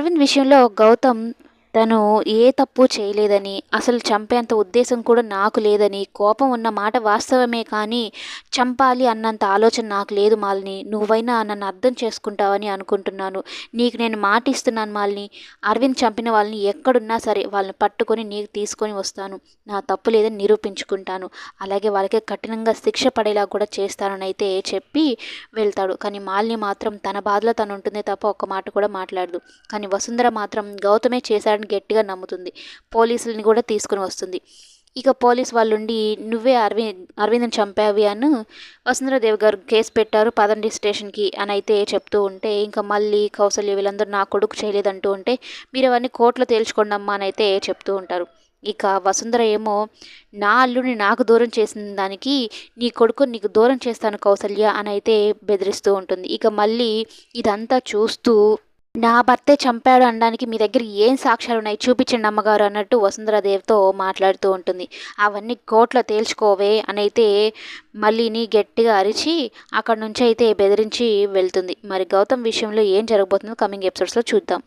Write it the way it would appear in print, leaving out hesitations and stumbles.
అరవింద్ విషయంలో గౌతమ్ తను ఏ తప్పు చేయలేదని, అసలు చంపేంత ఉద్దేశం కూడా నాకు లేదని, కోపం ఉన్న మాట వాస్తవమే కానీ, చంపాలి అన్నంత ఆలోచన నాకు లేదు మాలిని. నువ్వైనా నన్ను అర్థం చేసుకుంటావని అనుకుంటున్నాను. నీకు నేను మాట ఇస్తున్నాను మాలిని. అరవింద్ చంపిన వాళ్ళని ఎక్కడున్నా సరే వాళ్ళని పట్టుకొని నీకు తీసుకొని వస్తాను. నా తప్పు లేదని నిరూపించుకుంటాను. అలాగే వాళ్ళకి కఠినంగా శిక్ష పడేలా కూడా చేస్తానని అయితే చెప్పి వెళ్తాడు. కానీ మాలిని మాత్రం తన బాధలో తను ఉంటుందే తప్ప ఒక్క మాట కూడా మాట్లాడదు. కానీ వసుంధర మాత్రం గౌతమే చేశాడని గట్టిగా నమ్ముతుంది. పోలీసులని కూడా తీసుకుని వస్తుంది. ఇక పోలీస్ వాళ్ళుండి నువ్వే అరవింద్ని చంపావి అని వసుంధరాదేవి గారు కేసు పెట్టారు, పదండి స్టేషన్కి అని అయితే చెప్తూ ఉంటే, ఇంకా మళ్ళీ కౌసల్య వీళ్ళందరూ నా కొడుకు చేయలేదంటూ ఉంటే, మీరు అవన్నీ కోర్టులో తేల్చుకోండి అమ్మా అని అయితే చెప్తూ ఉంటారు. ఇక వసుంధర ఏమో, నా అల్లుడిని నాకు దూరం చేసిన దానికి నీ కొడుకుని నీకు దూరం చేస్తాను కౌసల్య అని అయితే బెదిరిస్తూ ఉంటుంది. ఇక మళ్ళీ ఇదంతా చూస్తూ నా భర్తే చంపాడు అనడానికి మీ దగ్గర ఏం సాక్ష్యాలు ఉన్నాయి చూపించండి అమ్మగారు అన్నట్టు వసుంధరాదేవితో మాట్లాడుతూ ఉంటుంది. అవన్నీ కోర్టులో తేల్చుకోవే అని అయితే మళ్ళీని గట్టిగా అరిచి అక్కడి నుంచి అయితే బెదిరించి వెళ్తుంది. మరి గౌతమ్ విషయంలో ఏం జరగబోతుందో కమింగ్ ఎపిసోడ్స్లో చూద్దాం.